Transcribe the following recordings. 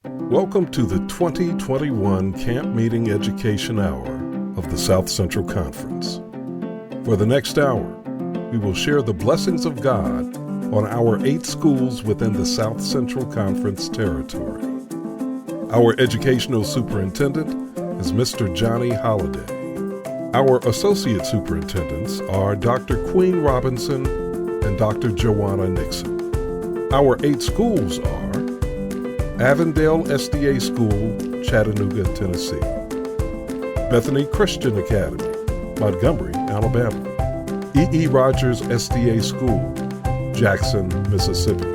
Welcome to the 2021 Camp Meeting Education Hour of the South Central Conference. For the next hour, we will share the blessings of God on our 8 schools within the South Central Conference territory. Our educational superintendent is Mr. Johnny Holliday. Our associate superintendents are Dr. Queen Robinson and Dr. Joanna Nixon. Our 8 schools are Avondale SDA School, Chattanooga, Tennessee; Bethany Christian Academy, Montgomery, Alabama; E.E. Rogers SDA School, Jackson, Mississippi;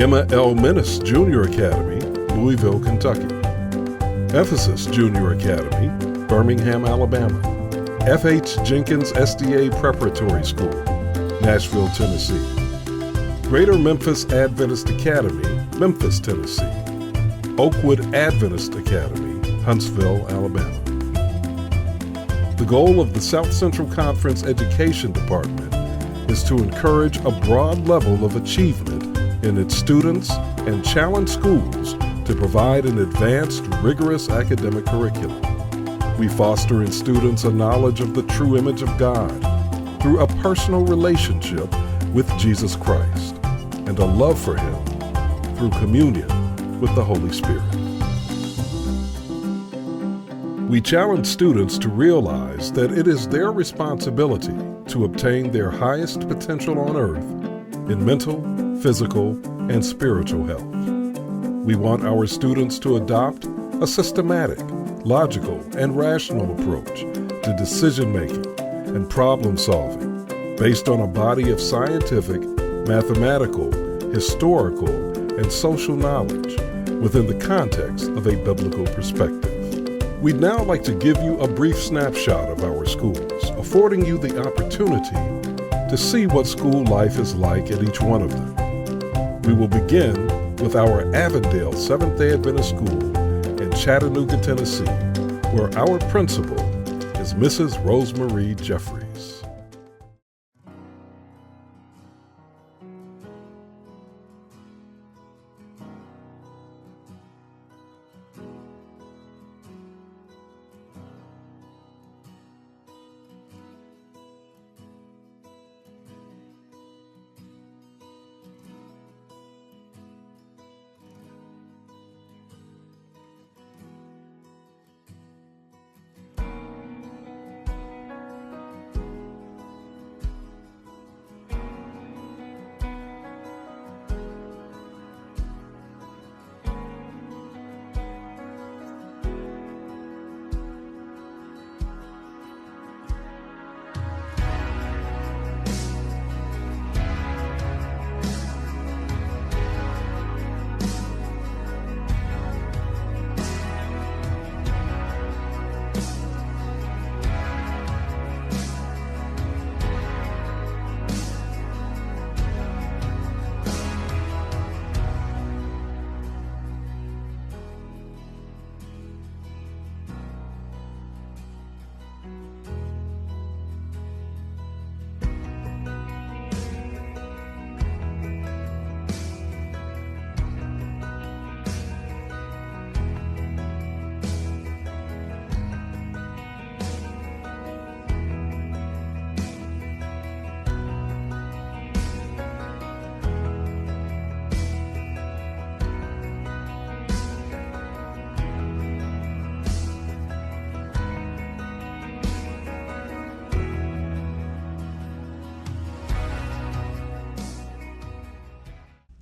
Emma L. Menace Junior Academy, Louisville, Kentucky; Ephesus Junior Academy, Birmingham, Alabama; F.H. Jenkins SDA Preparatory School, Nashville, Tennessee; Greater Memphis Adventist Academy, Memphis, Tennessee; Oakwood Adventist Academy, Huntsville, Alabama. The goal of the South Central Conference Education Department is to encourage a broad level of achievement in its students and challenge schools to provide an advanced, rigorous academic curriculum. We foster in students a knowledge of the true image of God through a personal relationship with Jesus Christ and a love for Him through communion with the Holy Spirit. We challenge students to realize that it is their responsibility to obtain their highest potential on earth in mental, physical, and spiritual health. We want our students to adopt a systematic, logical, and rational approach to decision-making and problem-solving based on a body of scientific, mathematical, historical, and social knowledge within the context of a biblical perspective. We'd now like to give you a brief snapshot of our schools, affording you the opportunity to see what school life is like at each one of them. We will begin with our Avondale Seventh-day Adventist School in Chattanooga, Tennessee, where our principal is Mrs. Rosemarie Jeffries.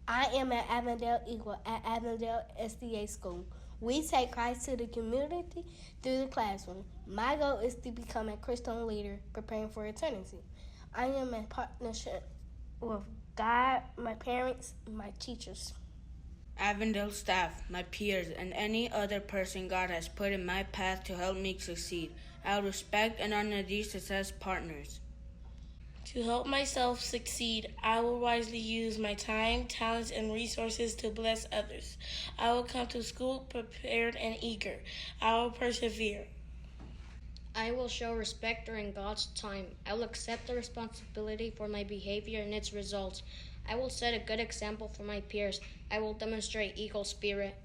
I am an Avondale Eagle at Avondale SDA School. We take Christ to the community through the classroom. My goal is to become a Christian leader preparing for eternity. I am in partnership with God, my parents, my teachers, Avondale staff, my peers, and any other person God has put in my path to help me succeed. I will respect and honor these success partners. To help myself succeed, I will wisely use my time, talents, and resources to bless others. I will come to school prepared and eager. I will persevere. I will show respect during God's time. I will accept the responsibility for my behavior and its results. I will set a good example for my peers. I will demonstrate eagle spirit.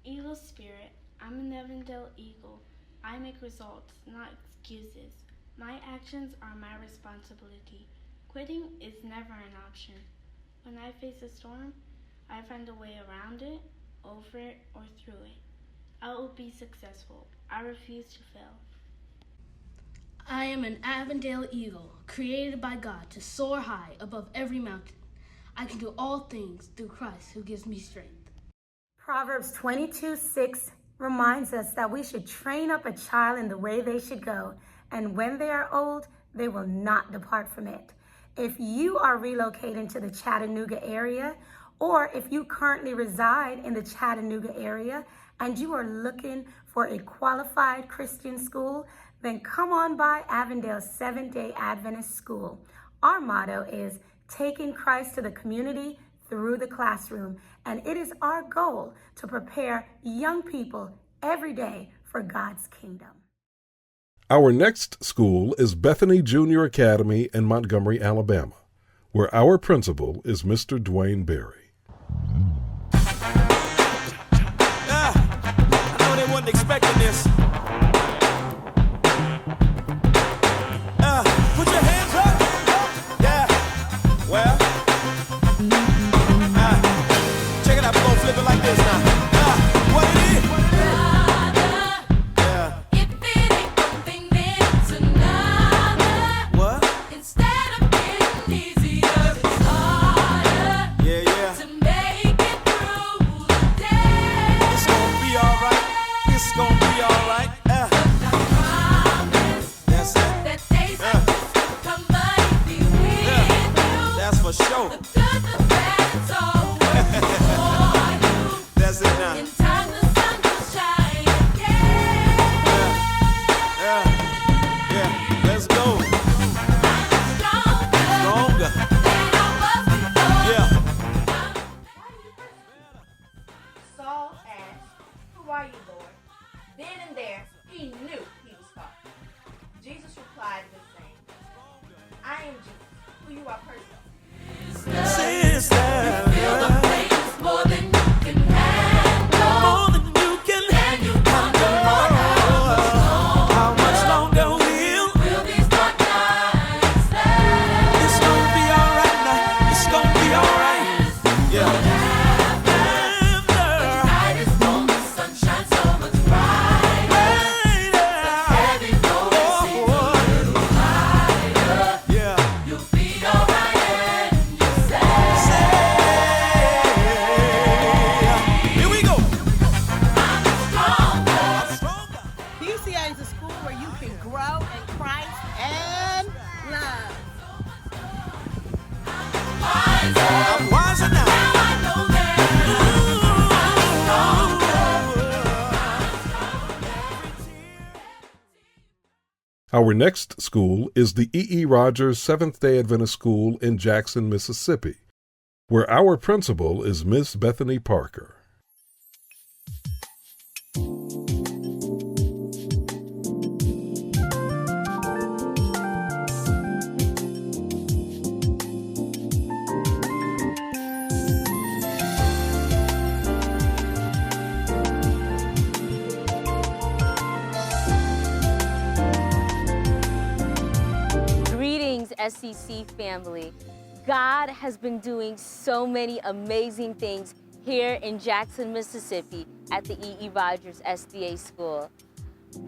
Eagle Spirit, I'm an Avondale Eagle. I make results, not excuses. My actions are my responsibility. Quitting is never an option. When I face a storm, I find a way around it, over it, or through it. I will be successful. I refuse to fail. I am an Avondale Eagle, created by God to soar high above every mountain. I can do all things through Christ who gives me strength. Proverbs 22:6 reminds us that we should train up a child in the way they should go, and when they are old, they will not depart from it. If you are relocating to the Chattanooga area, or if you currently reside in the Chattanooga area and you are looking for a qualified Christian school, then come on by Avondale Seventh-day Adventist School. Our motto is taking Christ to the community through the classroom, and it is our goal to prepare young people every day for God's kingdom. Our next school is Bethany Junior Academy in Montgomery, Alabama, where our principal is Mr. Dwayne Berry. I know they wasn't expecting this. Put your hands up. Yeah. Well. Check it out. We're gonna flip it like this now. What it is? For sure. That's it now. In time the sun will shine again. Yeah. Let's go. Stronger than I was before. Yeah. Saul asked, "Who are you, Lord?" Then and there, he knew he was talking. Jesus replied with saying, "I am Jesus, who you are personally." Sister, you feel the pain is more than you can handle. More than you can handle. You wonder, Lord, how much longer will these dark nights last? It's gonna be alright now. It's gonna be alright. Yeah. The night is golden, sunshine so much brighter. The heavy road seems a little lighter. Yeah. You'll be alright. Our next school is the E.E. Rogers Seventh-day Adventist School in Jackson, Mississippi, where our principal is Miss Bethany Parker. SCC family. God has been doing so many amazing things here in Jackson, Mississippi at the E.E. Rogers SDA School.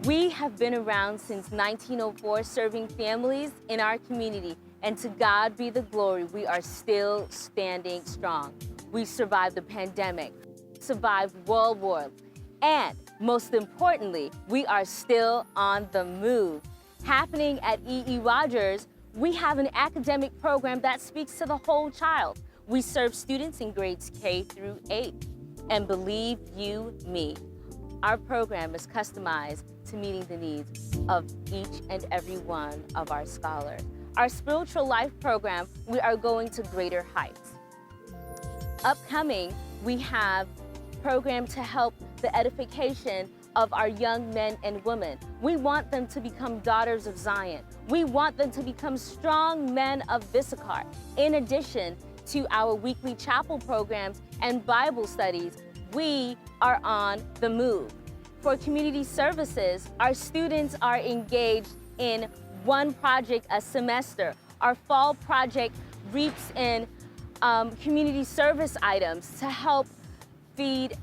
We have been around since 1904 serving families in our community, and to God be the glory, we are still standing strong. We survived the pandemic, survived World War, and most importantly, we are still on the move. Happening at E.E. Rogers, we have an academic program that speaks to the whole child. We serve students in grades K through 8. And believe you me, our program is customized to meeting the needs of each and every one of our scholars. Our spiritual life program, we are going to greater heights. Upcoming, we have a program to help the edification of our young men and women. We want them to become daughters of Zion. We want them to become strong men of Issachar. In addition to our weekly chapel programs and Bible studies, we are on the move. For community services, our students are engaged in one project a semester. Our fall project reaps in community service items to help feed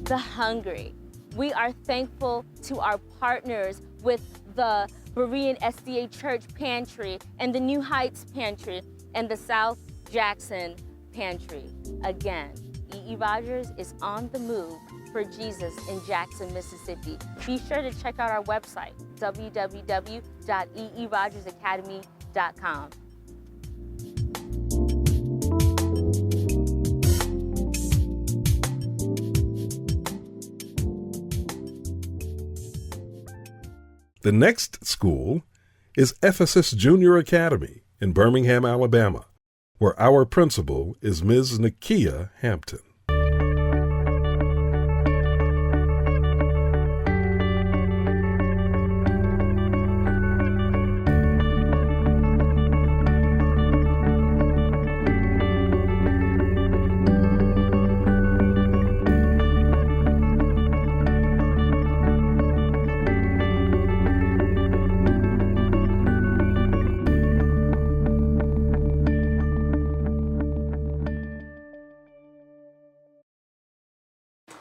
the hungry. We are thankful to our partners with the Berean SDA Church Pantry and the New Heights Pantry and the South Jackson Pantry. Again, E.E. Rogers is on the move for Jesus in Jackson, Mississippi. Be sure to check out our website, www.eerogersacademy.com. The next school is Ephesus Junior Academy in Birmingham, Alabama, where our principal is Ms. Nakia Hampton.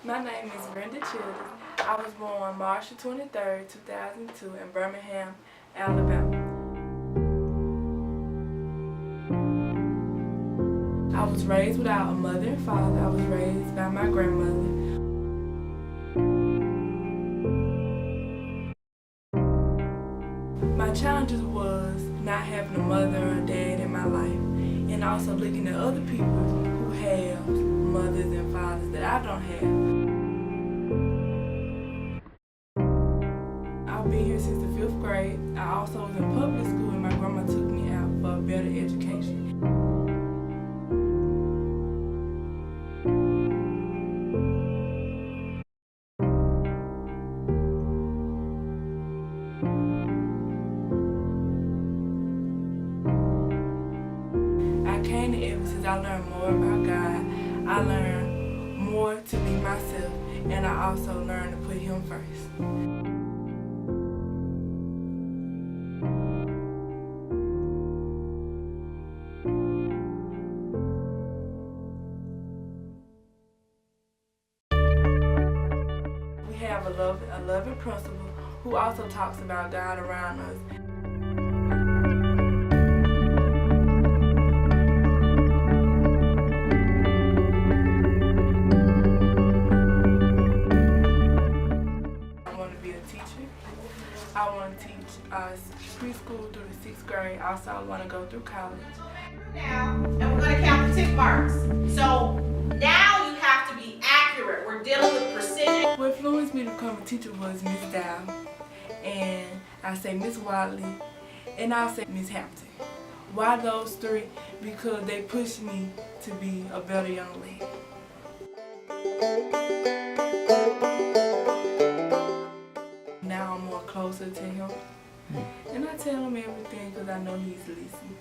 My name is Brenda Childers. I was born March 23, 2002 in Birmingham, Alabama. I was raised without a mother and father. I was raised by my grandmother. My challenges was not having a mother or a dad in my life, and also looking at other people who have mothers and fathers that I don't have. I've been here since the 5th grade. I also was in public school and my grandma took me out for a better education. I came to Ephesus, I learned more about God. I learned more to be myself, and I also learned to put Him first. We have a loving principal who also talks about God around us. I want to teach preschool through the 6th grade. Also, I want to go through college. Now, and we're going to count the tick marks. So now you have to be accurate. We're dealing with precision. What influenced me to become a teacher was Miss Dow, and I say Miss Wiley, and I say Miss Hampton. Why those three? Because they pushed me to be a better young lady. Now I'm more closer to him, and I tell him everything because I know he's listening.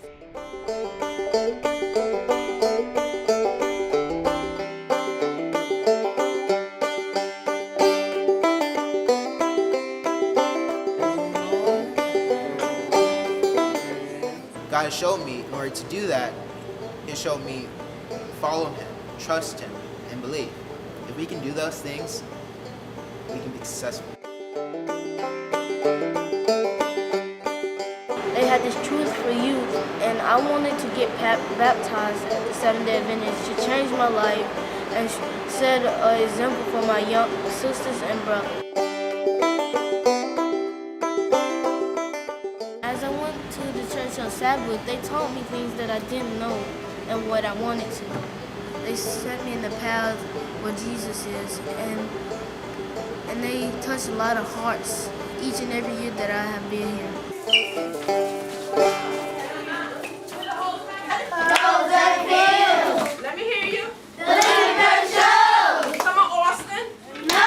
God has shown me, in order to do that, He showed me follow Him, trust Him, and believe. If we can do those things, we can be successful. They had this Truth for Youth, and I wanted to get baptized at the Seventh-day Adventist to change my life and set an example for my young sisters and brothers. As I went to the church on Sabbath, they taught me things that I didn't know and what I wanted to. They set me in the path where Jesus is, and they touched a lot of hearts each and every year that I have been here. Let me hear you. The Leader Show! Come on, Austin. No!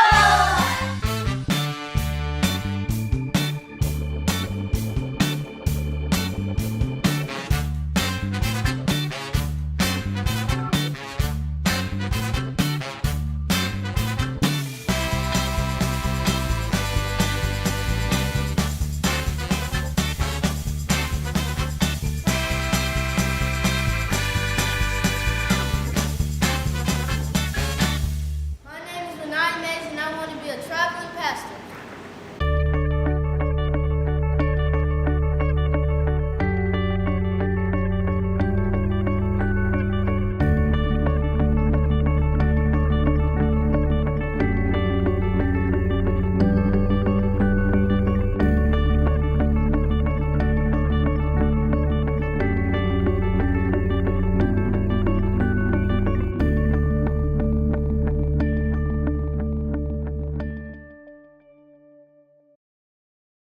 the traveling pastor.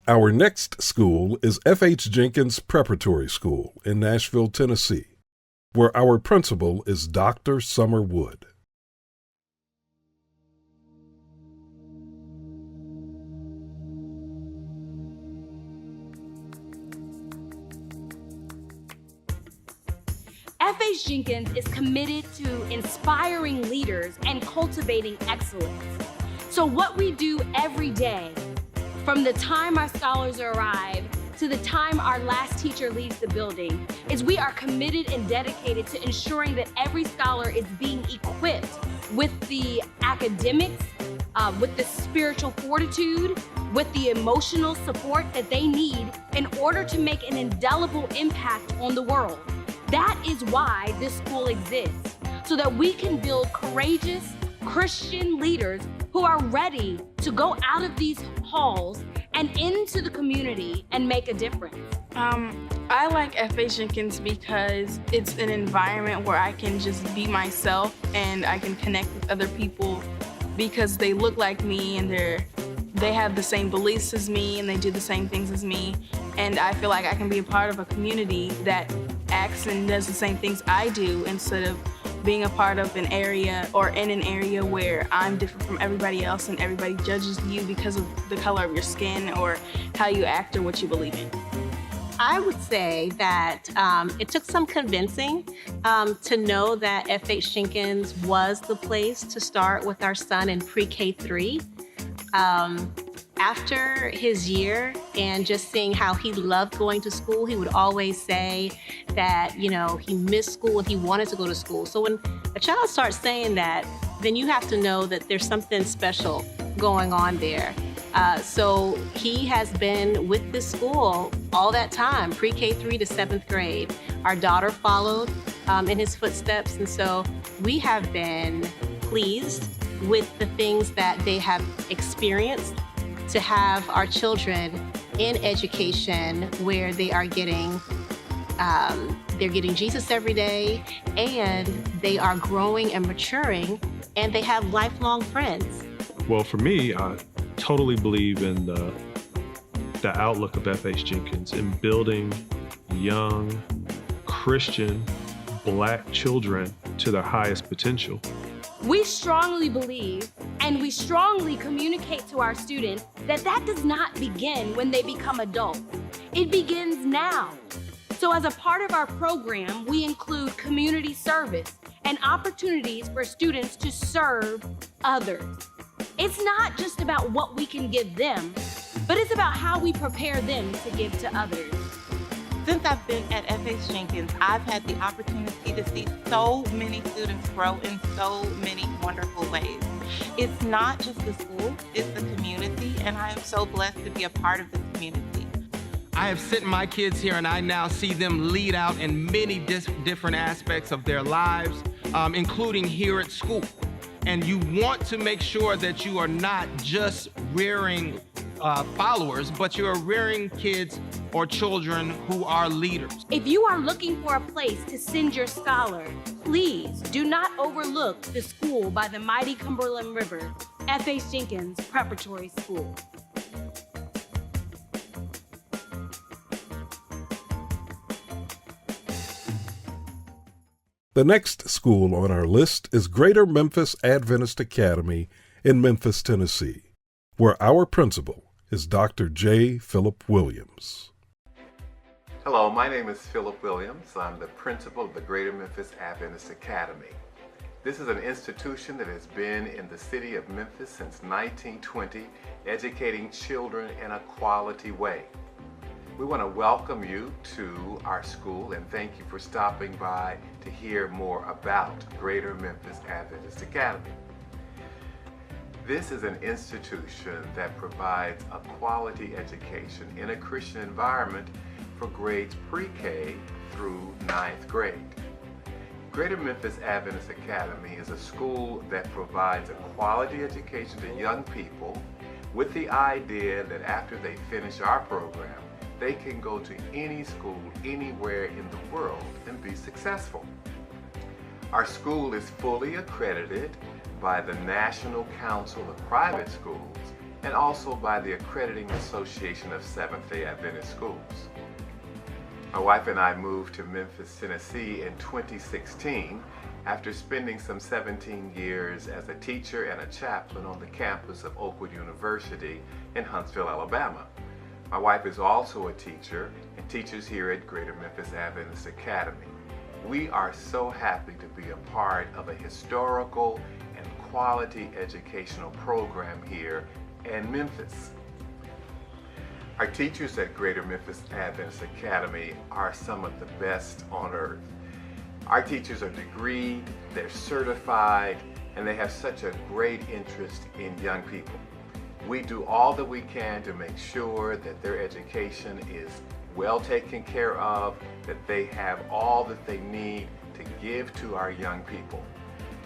Our next school is F.H. Jenkins Preparatory School in Nashville, Tennessee, where our principal is Dr. Summer Wood. F.H. Jenkins is committed to inspiring leaders and cultivating excellence. So what we do every day, from the time our scholars arrive to the time our last teacher leaves the building, is we are committed and dedicated to ensuring that every scholar is being equipped with the academics, with the spiritual fortitude, with the emotional support that they need in order to make an indelible impact on the world. That is why this school exists, so that we can build courageous Christian leaders who are ready to go out of these halls and into the community and make a difference. I like F.H. Jenkins because it's an environment where I can just be myself and I can connect with other people because they look like me and they have the same beliefs as me and they do the same things as me. And I feel like I can be a part of a community that acts and does the same things I do instead of being a part of an area or in an area where I'm different from everybody else and everybody judges you because of the color of your skin or how you act or what you believe in. I would say that it took some convincing to know that F.H. Jenkins was the place to start with our son in pre-K 3. After his year and just seeing how he loved going to school, he would always say that, you know, he missed school and he wanted to go to school. So when a child starts saying that, then you have to know that there's something special going on there. So he has been with this school all that time, pre-K 3 to 7th grade. Our daughter followed in his footsteps, and so we have been pleased with the things that they have experienced to have our children in education where they are getting they're getting Jesus every day, and they are growing and maturing, and they have lifelong friends. Well, for me, I totally believe in the outlook of F.H. Jenkins in building young Christian Black children to their highest potential. We strongly believe and we strongly communicate to our students that does not begin when they become adults. It begins now. So as a part of our program, we include community service and opportunities for students to serve others. It's not just about what we can give them, but it's about how we prepare them to give to others. Since I've been at F.H. Jenkins, I've had the opportunity to see so many students grow in so many wonderful ways. It's not just the school, it's the community, and I am so blessed to be a part of this community. I have sent my kids here and I now see them lead out in many different aspects of their lives, including here at school. And you want to make sure that you are not just rearing followers, but you are rearing kids or children who are leaders. If you are looking for a place to send your scholar, please do not overlook the school by the mighty Cumberland River, F.H. Jenkins Preparatory School. The next school on our list is Greater Memphis Adventist Academy in Memphis, Tennessee, where our principal is Dr. J. Philip Williams. Hello, my name is Philip Williams. I'm the principal of the Greater Memphis Adventist Academy. This is an institution that has been in the city of Memphis since 1920, educating children in a quality way. We want to welcome you to our school and thank you for stopping by to hear more about Greater Memphis Adventist Academy. This is an institution that provides a quality education in a Christian environment for grades pre-K through 9th grade. Greater Memphis Adventist Academy is a school that provides a quality education to young people with the idea that after they finish our program, they can go to any school anywhere in the world and be successful. Our school is fully accredited by the National Council of Private Schools and also by the Accrediting Association of Seventh-day Adventist Schools. My wife and I moved to Memphis, Tennessee in 2016 after spending some 17 years as a teacher and a chaplain on the campus of Oakwood University in Huntsville, Alabama. My wife is also a teacher and teaches here at Greater Memphis Adventist Academy. We are so happy to be a part of a historical and quality educational program here in Memphis. Our teachers at Greater Memphis Adventist Academy are some of the best on earth. Our teachers are degreed, they're certified, and they have such a great interest in young people. We do all that we can to make sure that their education is well taken care of, that they have all that they need to give to our young people.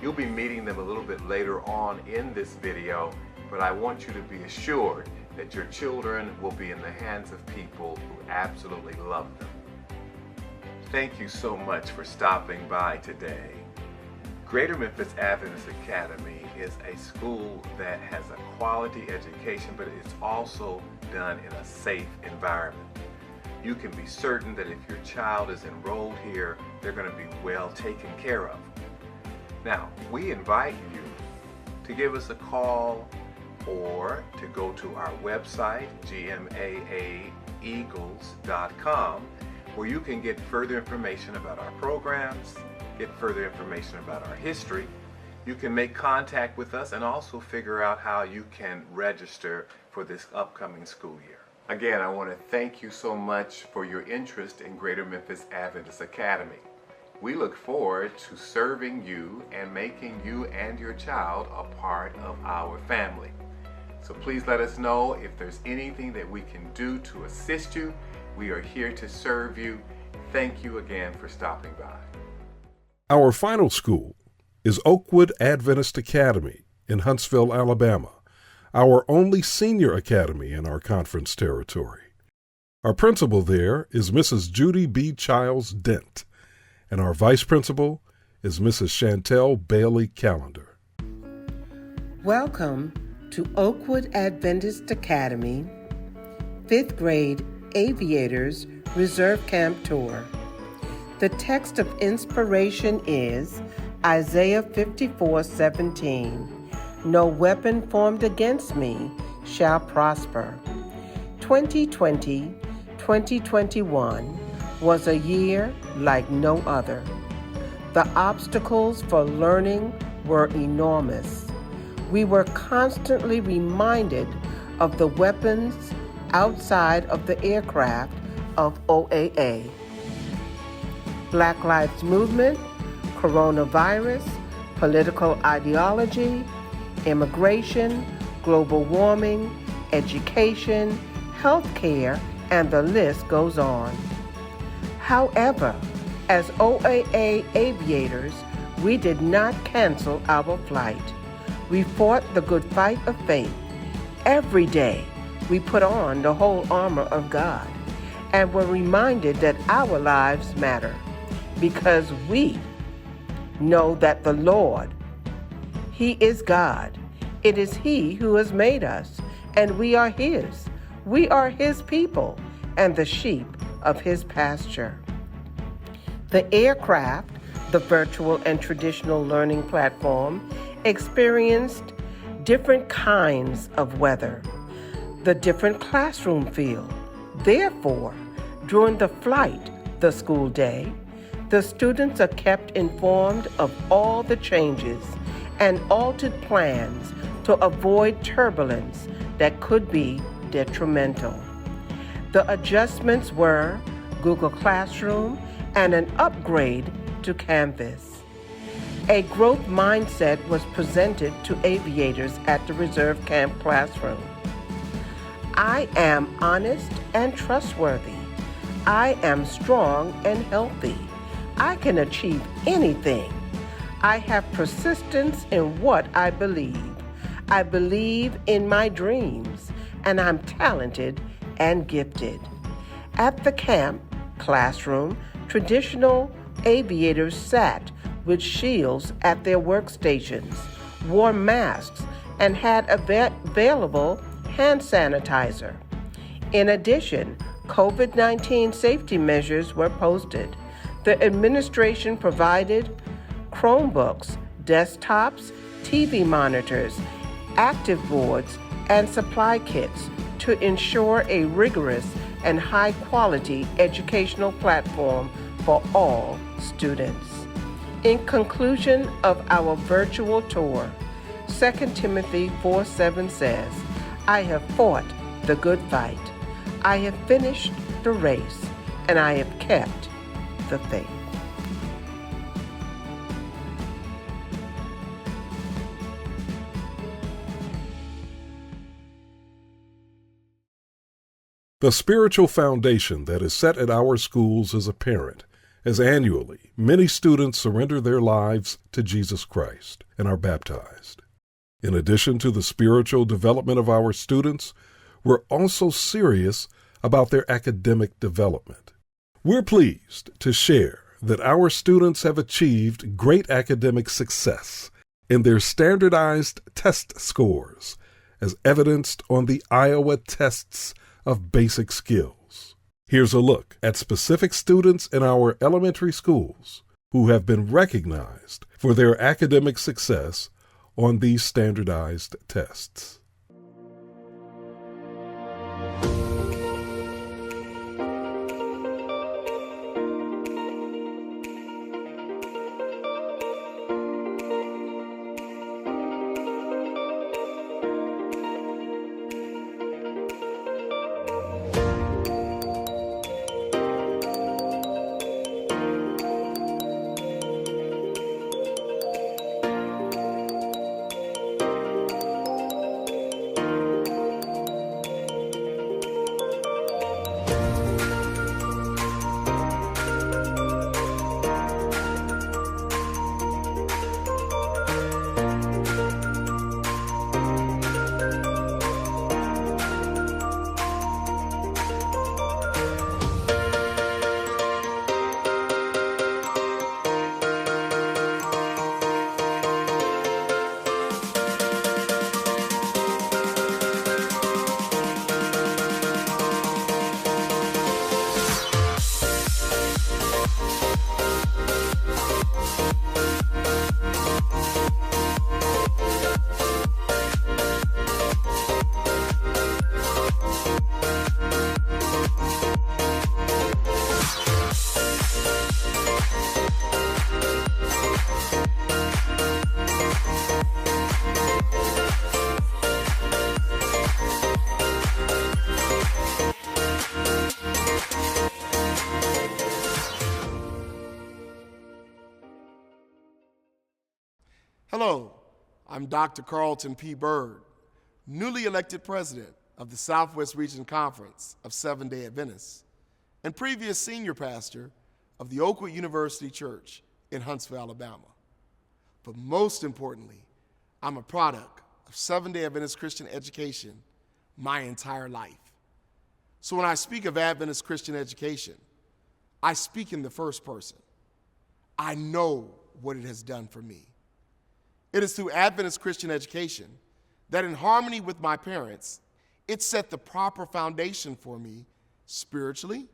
You'll be meeting them a little bit later on in this video, but I want you to be assured that your children will be in the hands of people who absolutely love them. Thank you so much for stopping by today. Greater Memphis Adventist Academy is a school that has a quality education, but it's also done in a safe environment. You can be certain that if your child is enrolled here, they're going to be well taken care of. Now, we invite you to give us a call or to go to our website, gmaaeagles.com, where you can get further information about our programs, get further information about our history. You can make contact with us and also figure out how you can register for this upcoming school year. Again, I want to thank you so much for your interest in Greater Memphis Adventist Academy. We look forward to serving you and making you and your child a part of our family. So please let us know if there's anything that we can do to assist you. We are here to serve you. Thank you again for stopping by. Our final school is Oakwood Adventist Academy in Huntsville, Alabama, our only senior academy in our conference territory. Our principal there is Mrs. Judy B. Childs Dent, and our vice principal is Mrs. Chantel Bailey Callender. Welcome to Oakwood Adventist Academy, 5th grade Aviators Reserve Camp Tour. The text of inspiration is Isaiah 54:17. No weapon formed against me shall prosper. 2020-2021 was a year like no other. The obstacles for learning were enormous. We were constantly reminded of the weapons outside of the aircraft of OAA. Black Lives Movement, coronavirus, political ideology, immigration, global warming, education, healthcare, and the list goes on. However, as OAA aviators, we did not cancel our flight. We fought the good fight of faith. Every day, we put on the whole armor of God and were reminded that our lives matter because we know that the Lord, He is God. It is He who has made us, and we are His. We are His people and the sheep of His pasture. The aircraft, the virtual and traditional learning platform, experienced different kinds of weather, the different classroom feel. Therefore, during the flight, the school day, the students are kept informed of all the changes and altered plans to avoid turbulence that could be detrimental. The adjustments were Google Classroom and an upgrade to Canvas. A growth mindset was presented to aviators at the reserve camp classroom. I am honest and trustworthy. I am strong and healthy. I can achieve anything. I have persistence in what I believe. I believe in my dreams, and I'm talented and gifted. At the camp classroom, traditional aviators sat with shields at their workstations, wore masks, and had available hand sanitizer. In addition, COVID-19 safety measures were posted. The administration provided Chromebooks, desktops, TV monitors, active boards, and supply kits to ensure a rigorous and high-quality educational platform for all students. In conclusion of our virtual tour, 2 Timothy 4:7 says, I have fought the good fight. I have finished the race, and I have kept the faith. The spiritual foundation that is set at our schools is apparent, as annually many students surrender their lives to Jesus Christ and are baptized. In addition to the spiritual development of our students, we're also serious about their academic development. We're pleased to share that our students have achieved great academic success in their standardized test scores, as evidenced on the Iowa tests of basic skills. Here's a look at specific students in our elementary schools who have been recognized for their academic success on these standardized tests. Hello, I'm Dr. Carlton P. Byrd, newly elected president of the Southwest Region Conference of Seventh-day Adventists and previous senior pastor of the Oakwood University Church in Huntsville, Alabama. But most importantly, I'm a product of Seventh-day Adventist Christian education my entire life. So when I speak of Adventist Christian education, I speak in the first person. I know what it has done for me. It is through Adventist Christian education that, in harmony with my parents, it set the proper foundation for me spiritually,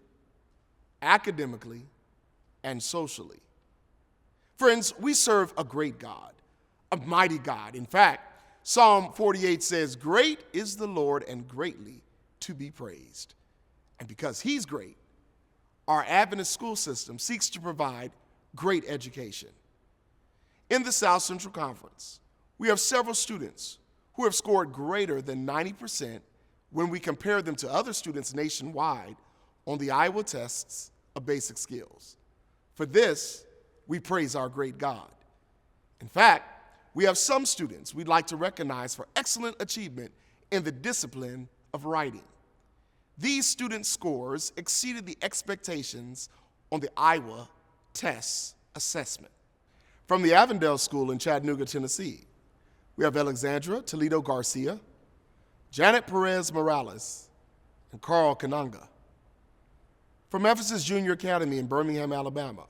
academically, and socially. Friends, we serve a great God, a mighty God. In fact, Psalm 48 says, "Great is the Lord and greatly to be praised." And because He's great, our Adventist school system seeks to provide great education. In the South Central Conference, we have several students who have scored greater than 90% when we compare them to other students nationwide on the Iowa tests of basic skills. For this, we praise our great God. In fact, we have some students we'd like to recognize for excellent achievement in the discipline of writing. These student scores exceeded the expectations on the Iowa TESS assessment. From the Avondale School in Chattanooga, Tennessee, we have Alexandra Toledo Garcia, Janet Perez Morales, and Carl Kananga. From Ephesus Junior Academy in Birmingham, Alabama,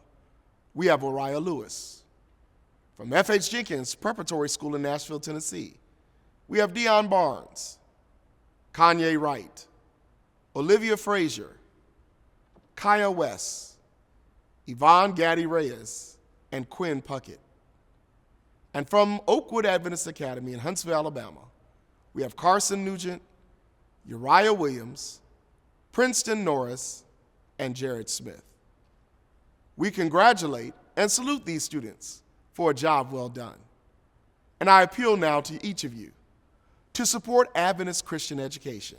we have Oriah Lewis. From F.H. Jenkins Preparatory School in Nashville, Tennessee, we have Dion Barnes, Kanye Wright, Olivia Frazier, Kaya West, Yvonne Gaddy Reyes, and Quinn Puckett. And from Oakwood Adventist Academy in Huntsville, Alabama, we have Carson Nugent, Uriah Williams, Princeton Norris, and Jared Smith. We congratulate and salute these students for a job well done. And I appeal now to each of you to support Adventist Christian education.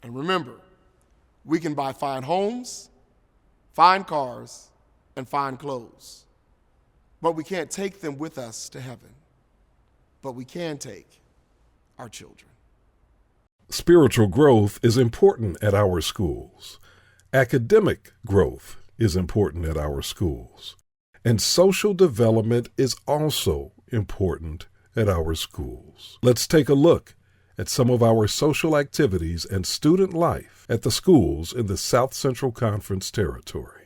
And remember, we can buy fine homes, fine cars, and fine clothes, but we can't take them with us to heaven. But we can take our children. Spiritual growth is important at our schools. Academic growth is important at our schools. And social development is also important at our schools. Let's take a look at some of our social activities and student life at the schools in the South Central Conference territory.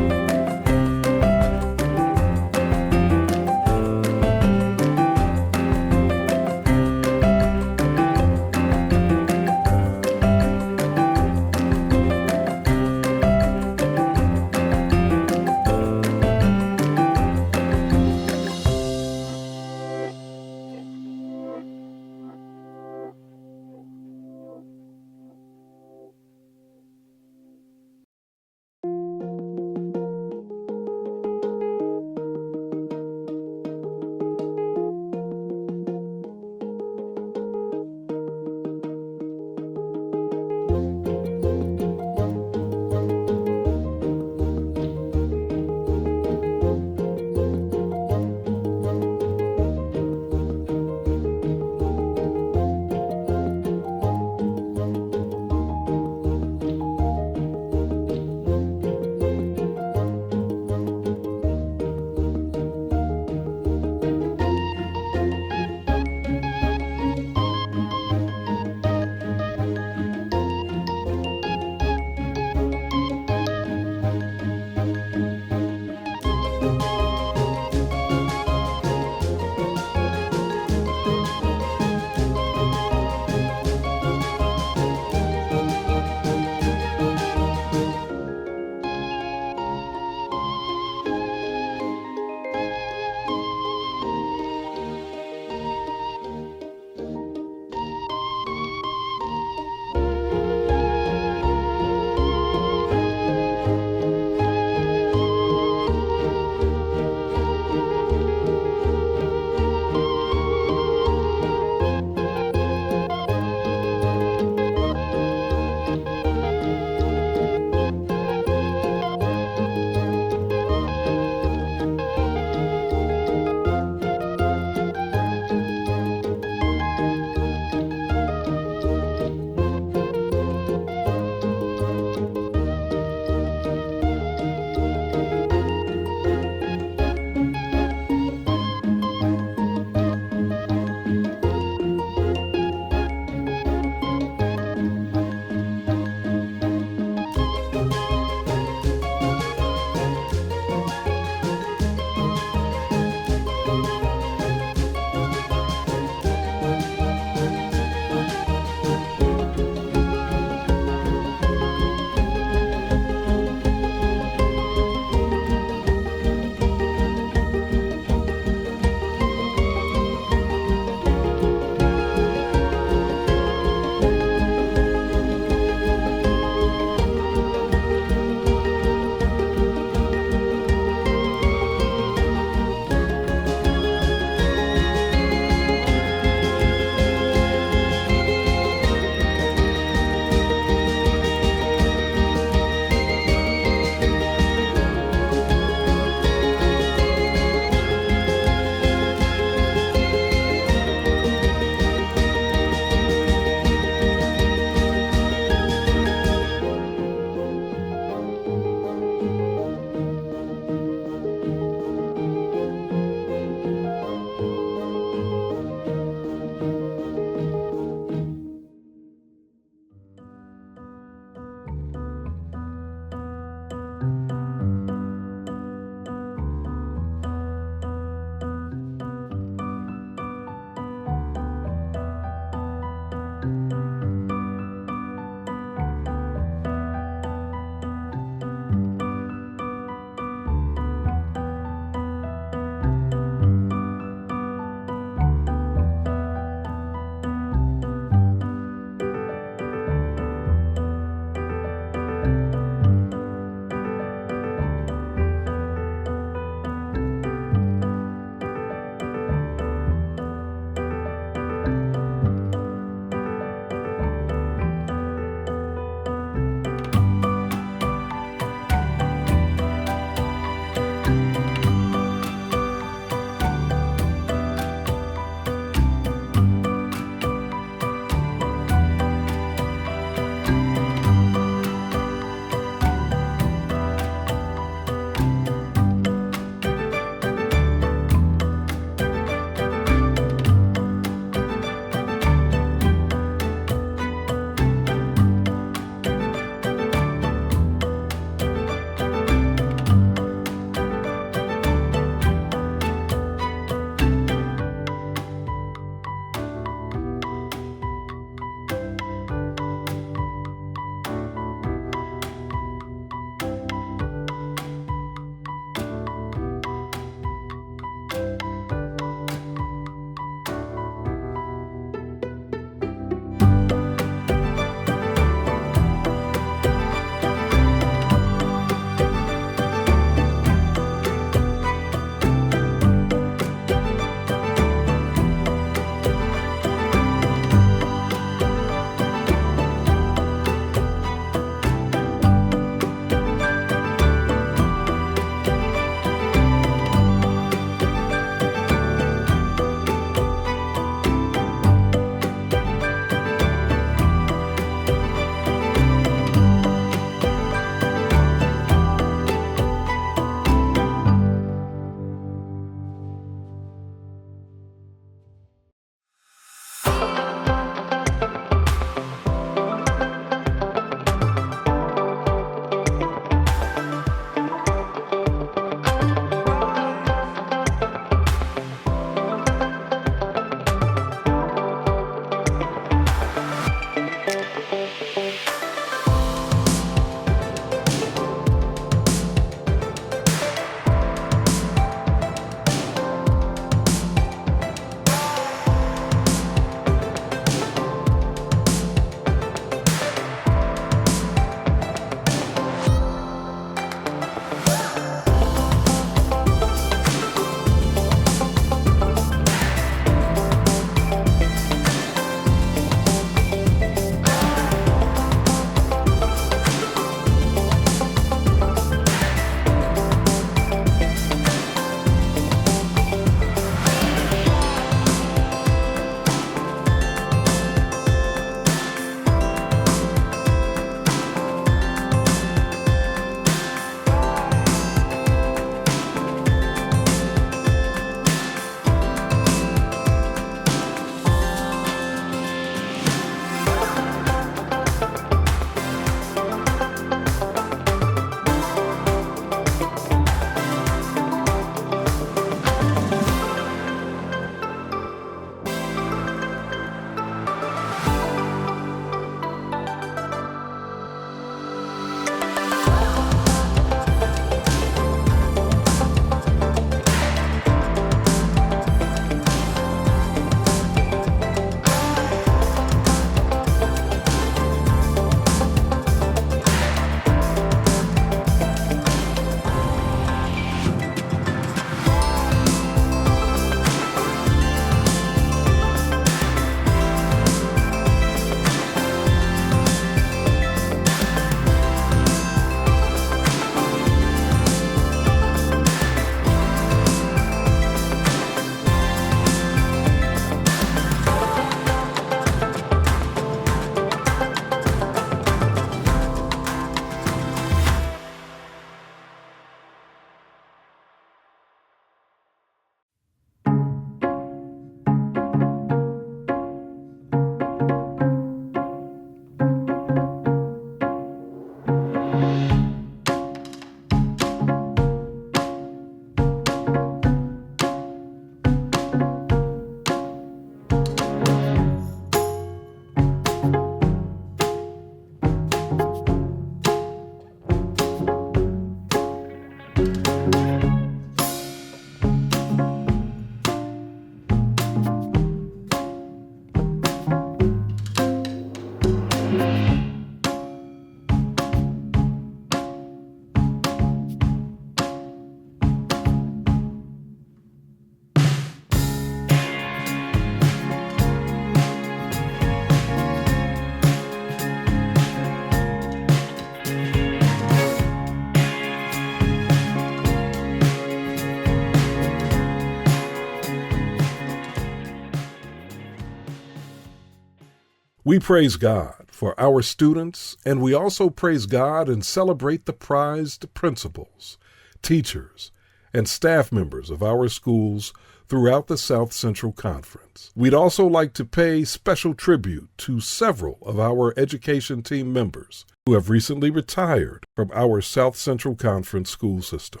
We praise God for our students, and we also praise God and celebrate the prized principals, teachers, and staff members of our schools throughout the South Central Conference. We'd also like to pay special tribute to several of our education team members who have recently retired from our South Central Conference school system.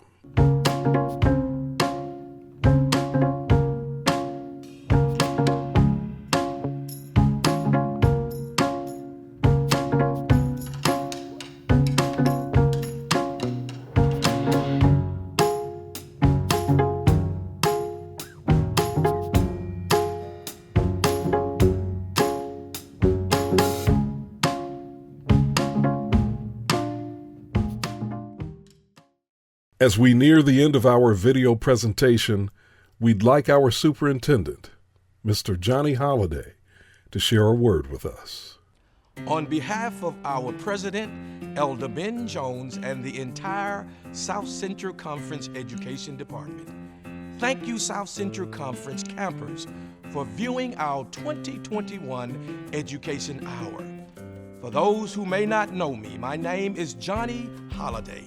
As we near the end of our video presentation, we'd like our superintendent, Mr. Johnny Holliday, to share a word with us. On behalf of our president, Elder Ben Jones, and the entire South Central Conference Education Department, thank you, South Central Conference campers, for viewing our 2021 Education Hour. For those who may not know me, my name is Johnny Holliday.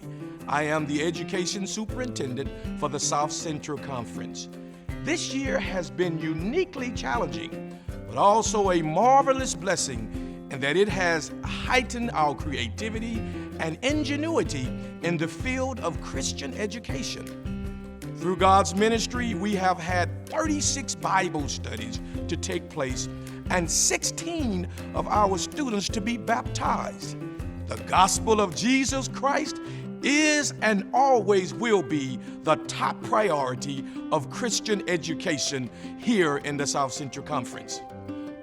I am the Education Superintendent for the South Central Conference. This year has been uniquely challenging, but also a marvelous blessing in that it has heightened our creativity and ingenuity in the field of Christian education. Through God's ministry, we have had 36 Bible studies to take place and 16 of our students to be baptized. The gospel of Jesus Christ is and always will be the top priority of Christian education here in the South Central Conference.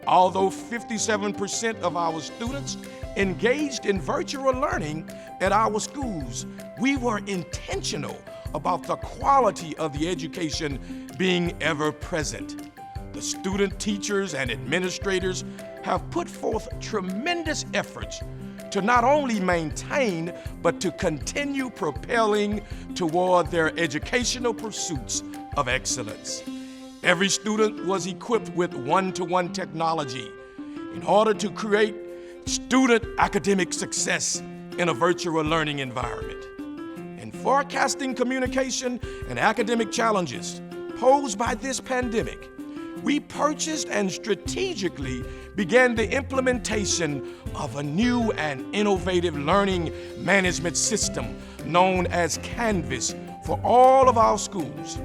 Although 57% of our students engaged in virtual learning at our schools, we were intentional about the quality of the education being ever present. The student teachers and administrators have put forth tremendous efforts to not only maintain, but to continue propelling toward their educational pursuits of excellence. Every student was equipped with one-to-one technology in order to create student academic success in a virtual learning environment. In forecasting communication and academic challenges posed by this pandemic, we purchased and strategically began the implementation of a new and innovative learning management system known as Canvas for all of our schools.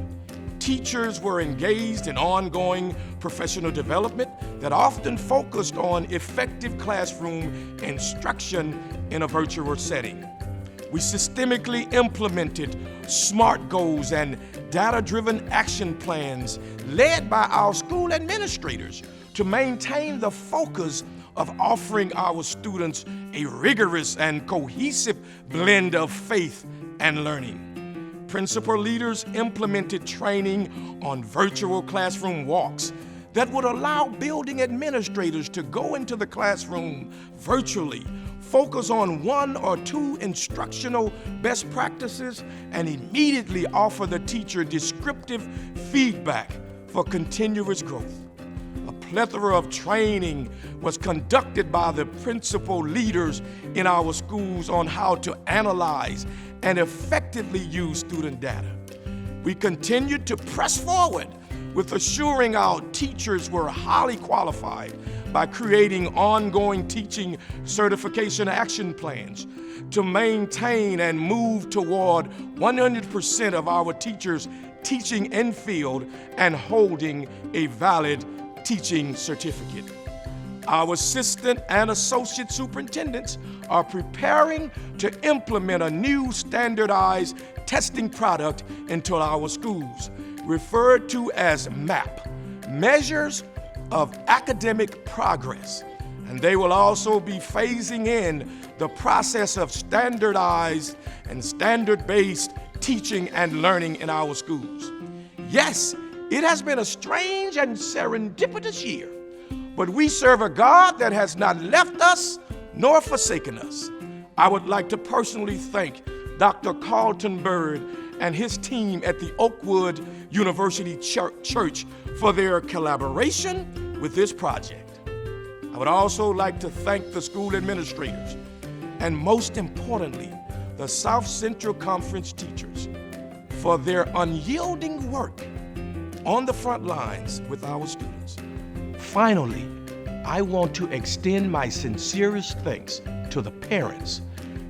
Teachers were engaged in ongoing professional development that often focused on effective classroom instruction in a virtual setting. We systemically implemented SMART goals and data-driven action plans led by our school administrators to maintain the focus of offering our students a rigorous and cohesive blend of faith and learning. Principal leaders implemented training on virtual classroom walks that would allow building administrators to go into the classroom virtually, focus on one or two instructional best practices, and immediately offer the teacher descriptive feedback for continuous growth. A plethora of training was conducted by the principal leaders in our schools on how to analyze and effectively use student data. We continued to press forward with assuring our teachers were highly qualified by creating ongoing teaching certification action plans to maintain and move toward 100% of our teachers teaching in field and holding a valid teaching certificate. Our assistant and associate superintendents are preparing to implement a new standardized testing product into our schools, referred to as MAP, Measures of Academic Progress. And they will also be phasing in the process of standardized and standard-based teaching and learning in our schools. Yes, it has been a strange and serendipitous year, but we serve a God that has not left us nor forsaken us. I would like to personally thank Dr. Carlton Bird and his team at the Oakwood University Church for their collaboration with this project. I would also like to thank the school administrators and most importantly, the South Central Conference teachers for their unyielding work on the front lines with our students. Finally, I want to extend my sincerest thanks to the parents.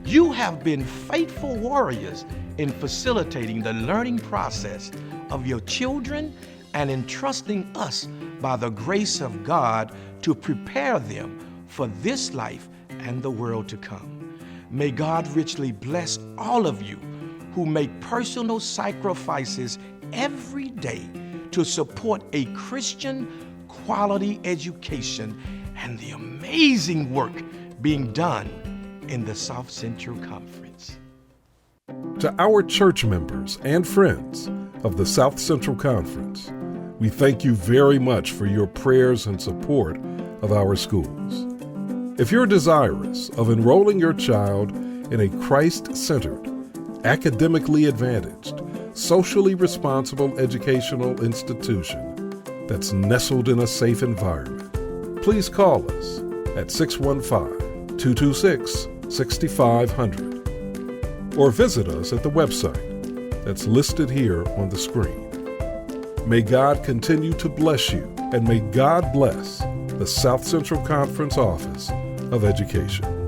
You have been faithful warriors in facilitating the learning process of your children and entrusting us by the grace of God to prepare them for this life and the world to come. May God richly bless all of you who make personal sacrifices every day to support a Christian quality education and the amazing work being done in the South Central Conference. To our church members and friends of the South Central Conference, we thank you very much for your prayers and support of our schools. If you're desirous of enrolling your child in a Christ-centered, academically advantaged, socially responsible educational institution that's nestled in a safe environment, please call us at 615-226-6500 or visit us at the website that's listed here on the screen. May God continue to bless you, and may God bless the South Central Conference Office of Education.